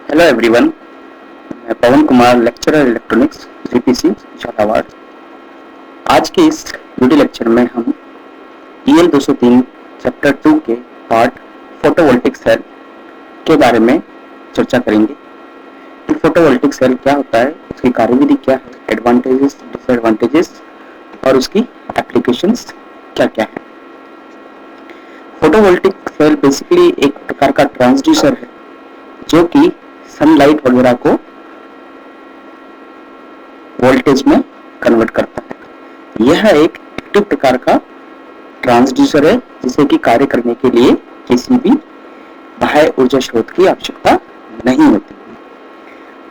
Hello everyone, मैं Pawan Kumar, lecturer electronics GPC Jhalawar. आज के इस वीडियो लेक्चर में हम EL 203 चैप्टर 2 के पार्ट फोटोवोल्टिक सेल के बारे में चर्चा करेंगे कि फोटोवोल्टिक सेल क्या होता है, उसकी कार्यविधि क्या है, एडवांटेजेस, डिसएडवांटेजेस और उसकी एप्लीकेशंस क्या क्या है। फोटोवोल्टिक सेल बेसिकली एक प्रकार का ट्रांसड्यूसर है जो कि सनलाइट वगैरह को वोल्टेज में कन्वर्ट करता है। यह एक एक्टिव प्रकार का ट्रांसड्यूसर है जिसे कि कार्य करने के लिए किसी भी बाह्य ऊर्जा स्रोत की आवश्यकता नहीं होती।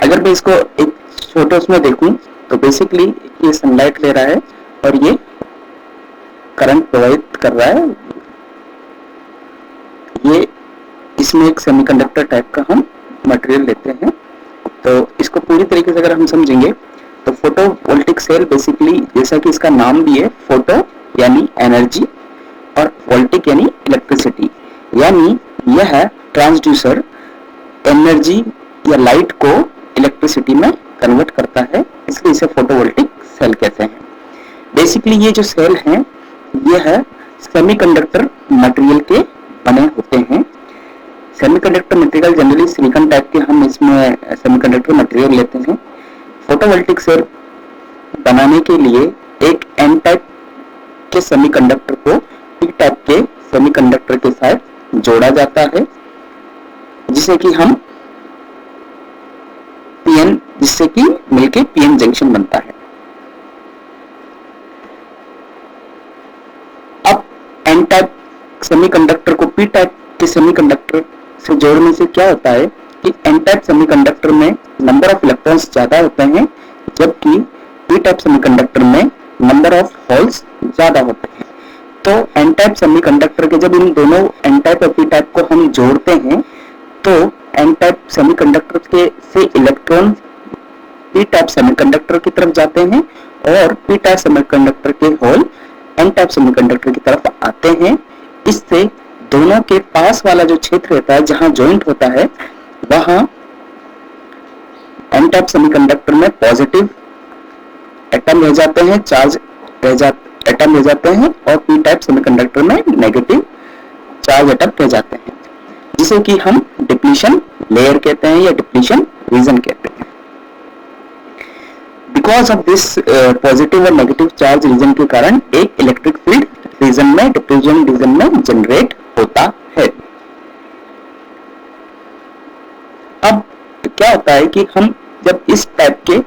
अगर मैं इसको एक छोटे उसमें देखूं तो बेसिकली ये सनलाइट ले रहा है और ये करंट प्रवाहित कर रहा है। ये इसमें एक सेमीकंडक्टर टाइप का हम मटेरियल लेते हैं। तो इसको पूरी तरीके से अगर हम समझेंगे तो फोटोवोल्टिक सेल बेसिकली, जैसा कि इसका नाम भी है, फोटो यानी एनर्जी और वोल्टिक यानी इलेक्ट्रिसिटी, यानी यह ट्रांसड्यूसर एनर्जी या लाइट को इलेक्ट्रिसिटी में कन्वर्ट करता है, इसलिए इसे फोटोवोल्टिक सेल कहते हैं। बेसिकली ये जो सेल हैं यह सेमीकंडक्टर मटेरियल के बने होते हैं। Semiconductor material generally silicon type के हम इसमें सेमीकंडक्टर मटेरियल लेते हैं। फोटोवोल्टिक सेल बनाने के लिए एक एन टाइप के सेमीकंडक्टर को पी टाइप के सेमीकंडक्टर के साथ जोड़ा जाता है, जिसे कि हम पीएन, जिससे कि मिलके पीएन जंक्शन बनता है। अब एन टाइप सेमीकंडक्टर को पी टाइप के सेमीकंडक्टर से जोड़ने से क्या होता है कि एन टाइप सेमीकंडक्टर में नंबर ऑफ इलेक्ट्रॉन्स ज्यादा होते हैं, जबकि पी टाइप सेमीकंडक्टर में नंबर ऑफ होल्स ज्यादा होते हैं। तो एन टाइप सेमीकंडक्टर के जब इन दोनों एन टाइप और पी टाइप को हम जोड़ते हैं तो एन टाइप सेमीकंडक्टर के से इलेक्ट्रॉन पी टाइप सेमीकंडक्टर की तरफ जाते हैं और पी टाइप सेमीकंडक्टर के होल एन टाइप सेमीकंडक्टर की तरफ आते हैं। इससे दोनों के पास वाला जो क्षेत्र रहता है, जहां जॉइंट होता है, वहां एन टाइप सेमीकंडक्टर में पॉजिटिव एटम रह जाते हैं, चार्ज एटम रह जाते हैं, और पी टाइप सेमीकंडक्टर में नेगेटिव चार्ज एटम रह जाते हैं, जिसे कि हम डिप्लीशन लेयर कहते हैं या डिप्लीशन रीजन कहते हैं। बिकॉज ऑफ दिस पॉजिटिव और नेगेटिव चार्ज रीजन के कारण एक इलेक्ट्रिक फील्ड रीजन में, डिफ्यूजन रीजन में जनरेट होता है। अब क्या होता है कि हम जब इस टाइप के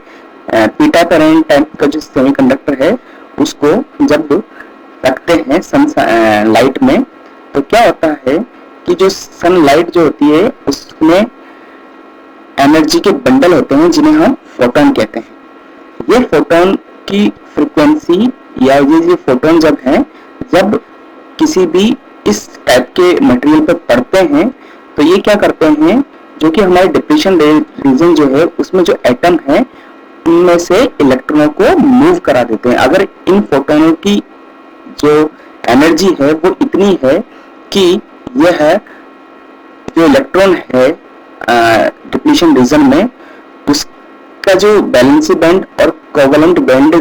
पी टाइप और एन टाइप का जो सेमीकंडक्टर है उसको जब रखते हैं सनलाइट में, तो क्या होता है कि जो सनलाइट जो होती है उसमें एनर्जी के बंडल होते हैं जिन्हें हम फोटोन कहते हैं। ये फोटोन की फ्रीक्वेंसी या ये फोटोन जब है, जब किसी भी इस टाइप के मटेरियल पर पड़ते हैं तो ये क्या करते हैं, जो कि हमारे डिप्लीशन रीजन जो है उसमें जो एटम है उनमें से इलेक्ट्रॉनों को मूव करा देते हैं। अगर इन फोटोनों की जो एनर्जी है वो इतनी है कि यह जो इलेक्ट्रॉन है डिप्लीशन रीजन में, उसका जो बैलेंसी बैंड और कोवेलेंट बैंड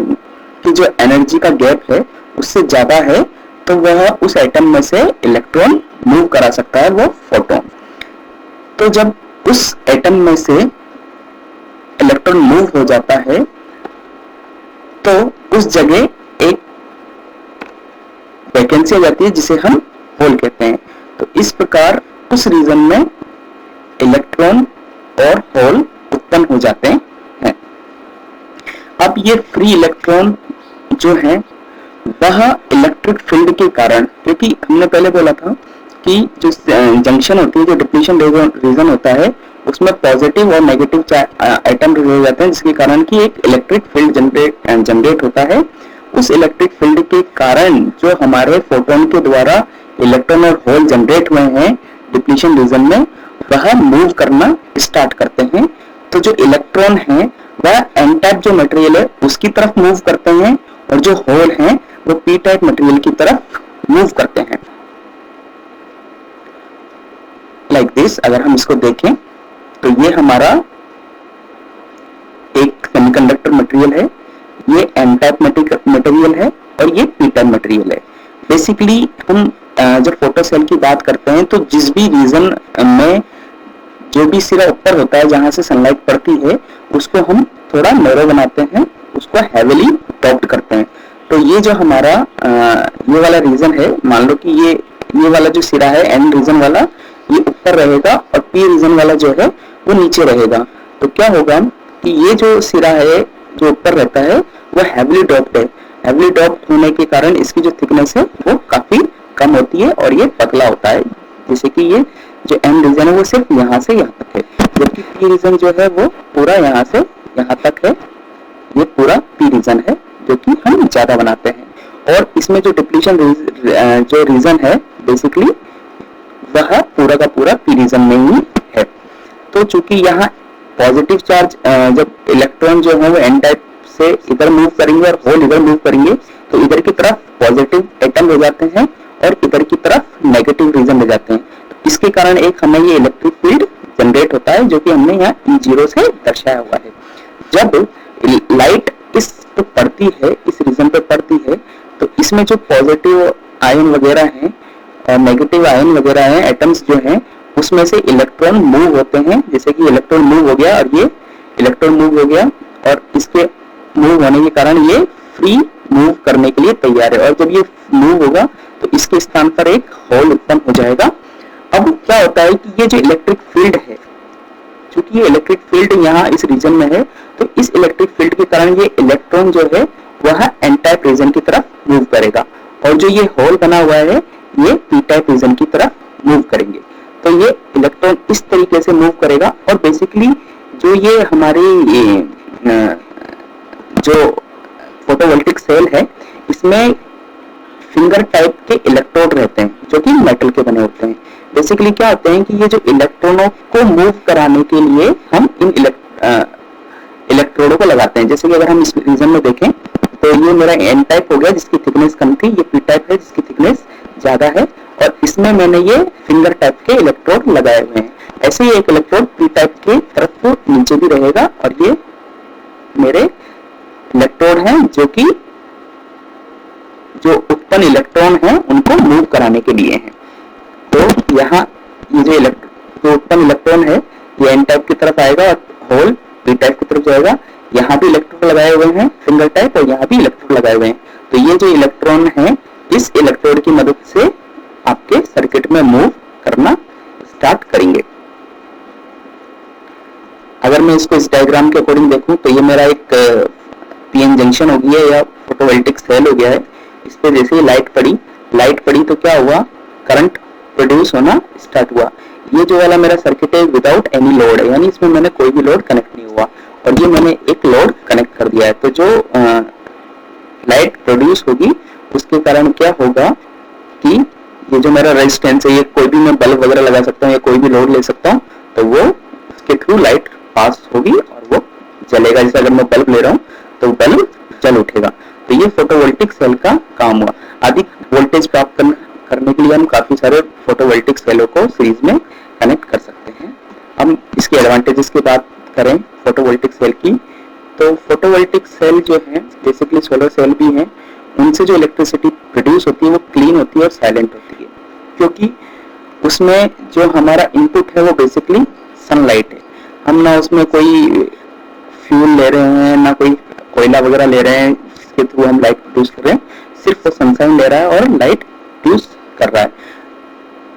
की जो एनर्जी का गैप है उससे ज्यादा है, तो वह उस एटम में से इलेक्ट्रॉन मूव करा सकता है, वो फोटोन। तो जब उस एटम में से इलेक्ट्रॉन मूव हो जाता है तो उस जगह एक वैकेंसी आ जाती है जिसे हम होल कहते हैं। तो इस प्रकार उस रीजन में इलेक्ट्रॉन और होल उत्पन्न हो जाते हैं। अब ये फ्री इलेक्ट्रॉन जो है वह इलेक्ट्रिक फील्ड के कारण, क्योंकि हमने पहले बोला था कि जो जंक्शन होती है, जो डिप्लीशन रीजन होता है, उसमें पॉजिटिव और नेगेटिव एटम रह जाते हैं, जिसके कारण कि एक इलेक्ट्रिक फील्ड जनरेट होता है। उस इलेक्ट्रिक फील्ड के कारण जो हमारे फोटोन के द्वारा इलेक्ट्रॉन और होल जनरेट हुए हैं डिप्लीशन रीजन में, वह मूव करना स्टार्ट करते हैं। तो जो इलेक्ट्रॉन है वह एन टाइप जो मटेरियल है उसकी तरफ मूव करते हैं, और जो होल हैं वो पी टाइप मटेरियल की तरफ मूव करते हैं। लाइक दिस, अगर हम इसको देखें तो ये हमारा एक सेमीकंडक्टर मटेरियल है, ये एन टाइप मटेरियल है और ये पी टाइप मटेरियल है। बेसिकली हम जब फोटो सेल की बात करते हैं तो जिस भी रीजन में जो भी सिरा ऊपर होता है जहां से सनलाइट पड़ती है उसको हम थोड़ा नैरो बनाते हैं, उसको हैवीली डॉप्ड करते हैं। तो ये जो हमारा ये वाला रीजन है, मान लो कि ये वाला जो सिरा है एन रीजन वाला ये ऊपर रहेगा और पी रीजन वाला जो है वो नीचे रहेगा। तो क्या होगा कि ये जो सिरा है जो ऊपर रहता है वो हैवीली डॉप्ड है। हैवीली डॉप्ड होने के कारण इसकी जो थिकनेस है वो काफी कम होती है और ये पतला होता है। जैसे कि ये जो एन रीजन है वो सिर्फ यहाँ से यहाँ तक है, जबकि पी रीजन जो है वो पूरा यहाँ से यहाँ तक है। ये पूरा पी रीजन है जो कि हम ज्यादा बनाते हैं और इसमें जो डिप्लीशन जो रीजन है बेसिकली वह पूरा का पूरा पी रीजन में ही है। तो चूंकि यहाँ पॉजिटिव चार्ज जब इलेक्ट्रॉन जो है वो एन टाइप से इधर मूव करेंगे और होल इधर मूव करेंगे तो इधर की तरफ पॉजिटिव एटम हो जाते हैं और इधर की तरफ नेगेटिव रीजन में जाते हैं। तो इसके कारण एक हमें ये इलेक्ट्रिक फील्ड जनरेट होता है जो कि हमने यहाँ E0 से दर्शाया हुआ है। जब लाइट इस पे पड़ती है, इस रीजन पे पड़ती है, तो इसमें जो पॉजिटिव आयन वगैरह हैं और नेगेटिव आयन वगैरह हैं, एटम्स जो हैं, उसमें से इलेक्ट्रॉन मूव होते हैं। जैसे कि इलेक्ट्रॉन मूव हो गया और ये इलेक्ट्रॉन मूव हो गया और इसके मूव होने के कारण ये फ्री मूव करने के लिए तैयार है और जब ये मूव होगा तो इसके स्थान पर एक होल उत्पन्न हो जाएगा। अब क्या होता है कि ये जो इलेक्ट्रिक फील्ड है, चूंकि ये इलेक्ट्रिक फील्ड यहाँ इस रीजन में है, तो इस इलेक्ट्रिक फील्ड के कारण ये इलेक्ट्रॉन जो है वह एन टाइप रीजन की तरफ मूव करेगा और जो ये होल बना हुआ है ये पी टाइप रीजन की तरफ मूव करेंगे। तो ये इलेक्ट्रॉन इस तरीके से मूव करेगा और बेसिकली जो ये हमारी जो फोटोवोल्टिक सेल है इसमें फिंगर टाइप के इलेक्ट्रोड रहते हैं जो कि मेटल के बने होते हैं। बेसिकली क्या होते हैं कि ये जो इलेक्ट्रॉनों को मूव कराने के लिए हम इन इलेक्ट्रोडों को लगाते हैं। जैसे कि अगर हम इस रीजन में देखें तो ये मेरा एन टाइप हो गया जिसकी थिकनेस कम थी, ये पी टाइप है जिसकी थिकनेस ज्यादा है और इसमें मैंने ये फिंगर टाइप के इलेक्ट्रोड लगाए हुए हैं। ऐसे ही एक इलेक्ट्रोड पी टाइप के तरफ नीचे भी रहेगा और ये मेरे इलेक्ट्रोड हैं जो कि जो उत्पन्न इलेक्ट्रॉन हैं उनको मूव कराने के लिए हैं। तो यहाँ ये जो उत्पन्न इलेक्ट्रॉन है ये एन टाइप की तरफ आएगा और होल पी टाइप की तरफ जाएगा। यहाँ भी इलेक्ट्रोड लगाए हुए हैं फिंगर टाइप और यहाँ भी इलेक्ट्रोड लगाए हुए हैं। तो ये जो इलेक्ट्रॉन है इस इलेक्ट्रोड की मदद से आपके सर्किट में मूव करना स्टार्ट करेंगे। अगर मैं इसको इस डायग्राम के अकॉर्डिंग देखूं तो ये मेरा एक पीएन जंक्शन हो गया या फोटोवोल्टिक सेल हो गया है। इस पे जैसे ही लाइट पड़ी तो क्या हुआ, करंट प्रोड्यूस होना स्टार्ट हुआ। ये जो वाला मेरा सर्किट है विदाउट एनी लोड है, यानी इसमें मैंने कोई भी लोड कनेक्ट नहीं हुआ और ये मैंने एक लोड कनेक्ट कर दिया है। तो जो लाइट प्रोड्यूस होगी उसके कारण क्या होगा कि ये जो मेरा रेजिस्टेंस है, ये कोई भी मैं बल्ब वगैरह लगा सकता हूँ या कोई भी लोड ले सकता हूँ, तो वो उसके थ्रू लाइट पास होगी और वो जलेगा। जैसे अगर मैं बल्ब ले रहा हूँ तो बल्ब जल उठेगा। तो ये फोटोवोल्टिक सेल का काम हुआ। अधिक वोल्टेज प्राप्त करने के लिए हम काफी सारे फोटोवोल्टिक सेलों को सीरीज में कनेक्ट कर सकते हैं। हम इसके एडवांटेजेस की बात करें फोटोवोल्टिक सेल की, तो फोटोवोल्टिक सेल जो है बेसिकली सोलर सेल भी हैं, उनसे जो इलेक्ट्रिसिटी प्रोड्यूस होती है वो क्लीन होती है और साइलेंट होती है, क्योंकि उसमें जो हमारा इनपुट है वो बेसिकली सनलाइट है। हम ना उसमें कोई फ्यूल ले रहे हैं ना कोई कोयला वगैरह ले रहे हैं जिसके थ्रू हम लाइट प्रोड्यूस कर रहे हैं, सिर्फ वो सनशाइन ले रहा है और लाइट प्रोड्यूस कर रहा है।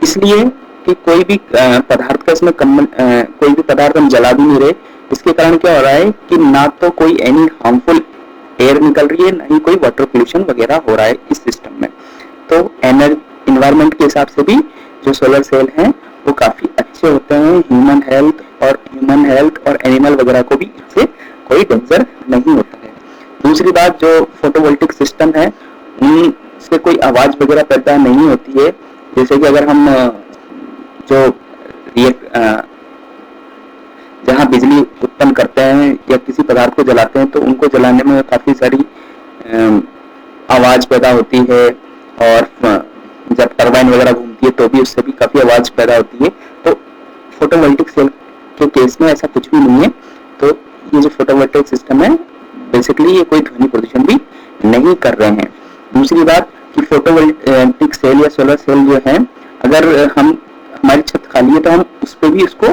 इसलिए कि कोई भी पदार्थ का इसमें कोई भी पदार्थ हम जला भी नहीं रहे। इसके कारण क्या हो रहा है कि ना तो कोई एनी हार्मफुल एयर निकल रही है, ना ही कोई वाटर पोल्यूशन वगैरह हो रहा है इस सिस्टम में। तो एनवायरमेंट के हिसाब से भी जो सोलर सेल हैं वो काफी अच्छे होते हैं। ह्यूमन हेल्थ और एनिमल वगैरह को भी इससे कोई डेंजर नहीं होता है। दूसरी बात, जो फोटोवोल्टिक सिस्टम है उनसे कोई आवाज वगैरह पैदा नहीं होती है। जैसे कि अगर हम जो जहाँ बिजली उत्पन्न करते हैं या किसी पदार्थ को जलाते हैं तो उनको जलाने में काफी सारी आवाज पैदा होती है और जब टरबाइन वगैरह घूमती है तो भी उससे भी काफी आवाज पैदा होती है। तो फोटोवोल्टिक सेल के केस में ऐसा कुछ भी नहीं है। तो ये जो फोटोवोल्टिक सिस्टम है बेसिकली ये कोई ध्वनि प्रदूषण भी नहीं कर रहे हैं। दूसरी बात कि फोटोवोल्टिक सेल या सोलर सेल जो है, अगर हम हमारी छत खाली है तो हम उस पर भी इसको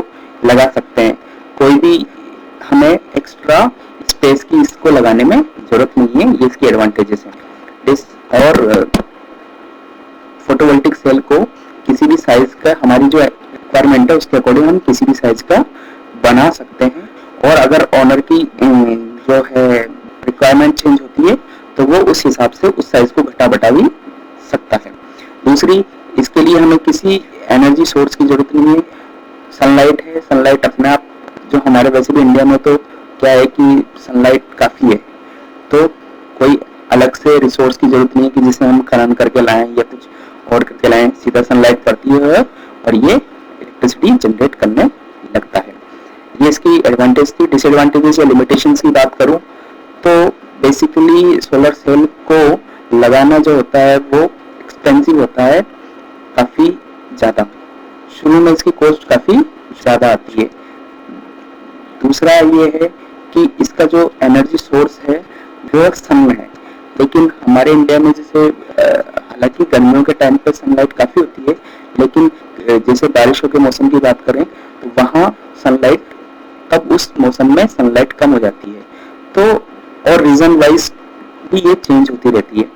लगा सकते हैं। कोई भी हमें एक्स्ट्रा स्पेस की इसको लगाने में जरूरत नहीं है। ये इसकी एडवांटेजेस हैं। और फोटोवोल्टिक सेल को किसी भी साइज का, हमारी जो रिक्वायरमेंट है उसके अकॉर्डिंग हम किसी भी साइज का बना सकते हैं। और अगर ऑनर की जो है रिक्वायरमेंट चेंज होती है तो वो उस हिसाब से उस साइज को घटा बढ़ा भी सकता है। दूसरी, इसके लिए हमें किसी एनर्जी सोर्स की जरूरत नहीं है। सनलाइट है, सनलाइट अपने आप, जो हमारे वैसे भी इंडिया में तो क्या है कि सनलाइट काफी है, तो कोई अलग से रिसोर्स की जरूरत नहीं है कि जिसे हम खनन करके लाएं या कुछ और करके लाएं। सीधा सनलाइट पड़ती है और ये इलेक्ट्रिसिटी जनरेट करने लगता है। ये इसकी एडवांटेज थी। डिसएडवांटेजेस या लिमिटेशंस की बात करूं तो बेसिकली सोलर सेल को लगाना जो होता है वो एक्सपेंसिव होता है काफी ज्यादा। शुरू में इसकी कॉस्ट काफी ज्यादा आती है। दूसरा ये है कि इसका जो एनर्जी सोर्स है वो सन में है, लेकिन हमारे इंडिया में जैसे हालांकि गर्मियों के टाइम पे सनलाइट काफी होती है, लेकिन जैसे बारिशों के मौसम की बात करें तो वहाँ सनलाइट, तब उस मौसम में सनलाइट कम हो जाती है। तो और रीजन वाइज भी ये चेंज होती रहती है।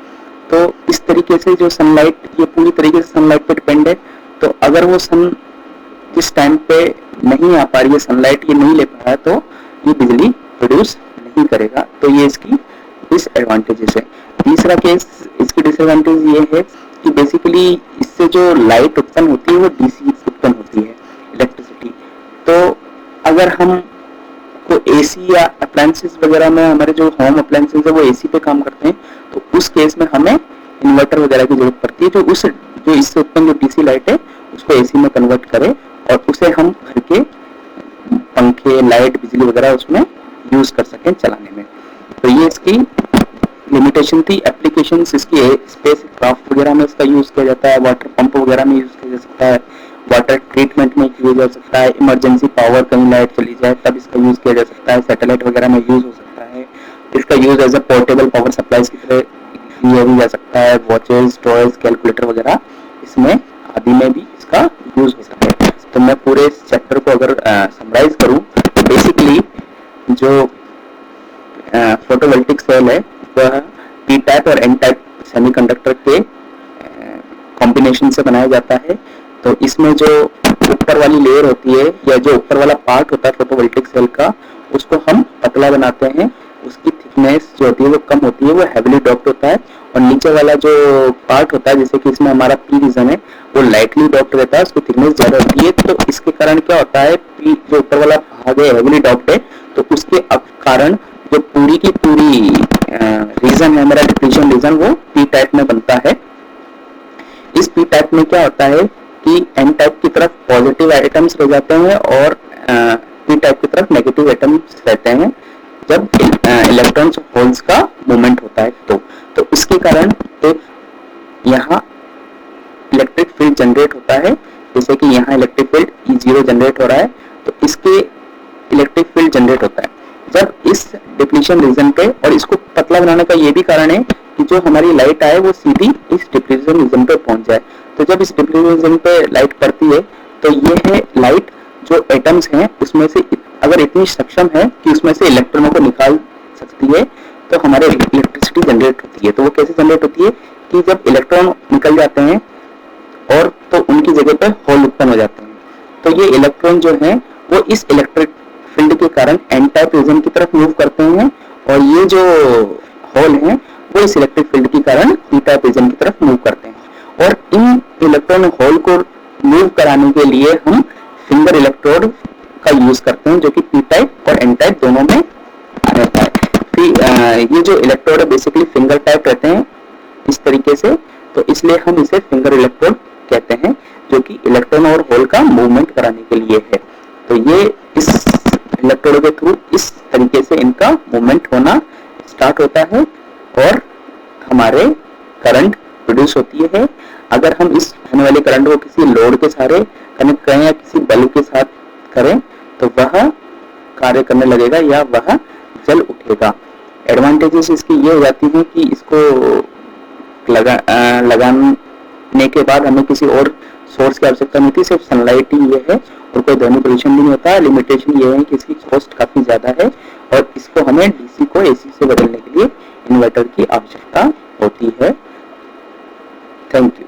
तो इस तरीके से जो सनलाइट, ये पूरी तरीके से सनलाइट पे डिपेंड है। तो अगर वो सन जिस टाइम पे नहीं आ पा रही है, सनलाइट ये नहीं ले पा रहा है, तो ये बिजली प्रोड्यूस नहीं करेगा। तो ये इसकी डिसएडवांटेजेस है। तीसरा केस, इसकी डिसएडवांटेज ये है कि बेसिकली इससे जो लाइट उत्पन्न होती है वो डीसी उत्पन्न होती है, इलेक्ट्रिसिटी। तो अगर हम को एसी या अप्लायंसेस वगैरह में, हमारे जो होम अप्लायंसेस है वो एसी पे काम करते हैं, तो उस केस में हमें इन्वर्टर वगैरह की जरूरत पड़ती है जो इससे उत्पन्न जो डीसी लाइट है उसको एसी में कन्वर्ट करे और उसे हम घर के पंखे, लाइट, बिजली वगैरह उसमें यूज कर सकें चलाने में। तो ये इसकी लिमिटेशन थी। एप्लीकेशंस इसकी स्पेस क्राफ्ट वगैरह में इसका यूज किया जाता है, वाटर पंप वगैरह में यूज किया जा सकता है, वाटर ट्रीटमेंट में किया जा सकता है, इमरजेंसी पावर, कहीं लाइट चली जाए तब इसका यूज किया जा सकता है, सैटेलाइट वगैरह में यूज हो सकता है। इसका use as a portable power supply की तरह किया भी जा सकता है। वॉचेस, टॉयज, कैलकुलेटर वगैरह इसमें आदि में भी इसका यूज हो सकता है। तो मैं पूरे इस चैप्टर को अगर समराइज करूं तो बेसिकली जो फोटोवोल्टिक सेल है वह पी टाइप और एन टाइप सेमीकंडक्टर के कॉम्बिनेशन से बनाया जाता है। तो इसमें जो ऊपर वाली लेयर होती है या जो ऊपर वाला पार्ट होता है फोटोवोल्टिक सेल का, उसको हम पतला बनाते हैं। उसकी थिकनेस जो होती है वो कम होती है, वो हेवीली डॉक्ड होता है। और नीचे वाला जो पार्ट होता है, जैसे कि इसमें हमारा पी रीजन है, वो लाइटली डॉक्ड रहता है, उसकी थिकनेस ज्यादा होती है। तो इसके कारण क्या होता है, पी जो ऊपर वाला भाग है हेवीली डॉक्ड है, तो उसके कारण जो पूरी की पूरी रीजन है, हमारा डिप्लीशन रीजन, वो पी टाइप में बनता है। इस पी टाइप में क्या होता है कि एन टाइप की तरफ पॉजिटिव एटम्स रह जाते हैं और पी टाइप की तरफ नेगेटिव एटम्स रहते हैं जब इलेक्ट्रॉन्स और होल्स का मूवमेंट होता है। तो इसके कारण एक यहाँ इलेक्ट्रिक फील्ड जनरेट होता है। जैसे कि यहाँ इलेक्ट्रिक फील्ड E0 जनरेट हो रहा है, तो इसके इलेक्ट्रिक फील्ड जनरेट होता है जब इस डिप्लीशन रीजन पे। और इसको पतला बनाने का ये भी कारण है कि जो हमारी लाइट आए वो सीधी इस डिप्लीशन रीजन पे पहुंच जाए। तो जब इस डिप्लीशन रीजन पे लाइट पड़ती है तो ये है लाइट, जो एटम्स हैं उसमें से अगर इतनी सक्षम है कि उसमें से इलेक्ट्रॉनों को निकाल सकती है तो हमारे इलेक्ट्रिसिटी जनरेट होती है। तो वो कैसे जनरेट होती है कि जब इलेक्ट्रॉन निकल जाते हैं और तो उनकी जगह पे होल उत्पन्न हो जाते हैं। तो ये इलेक्ट्रॉन जो है वो इस इलेक्ट्रिक फील्ड के कारण एन टाइप रीजन की तरफ मूव करते हैं और ये जो होल हैं वो इस इलेक्ट्रिक फील्ड के कारण पी टाइप रीजन की तरफ मूव करते हैं। और इन इलेक्ट्रॉन होल को मूव कराने के लिए हम फिंगर इलेक्ट्रोड का यूज करते हैं, जो कि पी टाइप और एन टाइप दोनों में रहता है। ये जो इलेक्ट्रोड है बेसिकली फिंगर टाइप रहते हैं इस तरीके से, तो इसलिए हम इसे फिंगर इलेक्ट्रोड कहते हैं, जो कि इलेक्ट्रॉन और होल का मूवमेंट कराने के लिए है। तो ये इस इलेक्ट्रोड के थ्रू इस तरीके से इनका मूवमेंट होना स्टार्ट होता है और हमारे करंट प्रोड्यूस होती है। अगर हम इस होने वाले करंट को किसी लोड के सहारे कनेक्ट करें या किसी बल्ब के साथ करें तो वह कार्य करने लगेगा या वह जल उठेगा। एडवांटेजेस इसकी ये हो जाती है कि इसको लगाने के बाद हमें किसी और सोर्स की आवश्यकता नहीं थी, सिर्फ सनलाइट ही ये है और कोई ध्वनि प्रदूषण भी नहीं होता है। लिमिटेशन ये है कि इसकी कॉस्ट काफी ज्यादा है और इसको हमें डीसी को एसी से बदलने के लिए इन्वर्टर की आवश्यकता होती है। Thank you.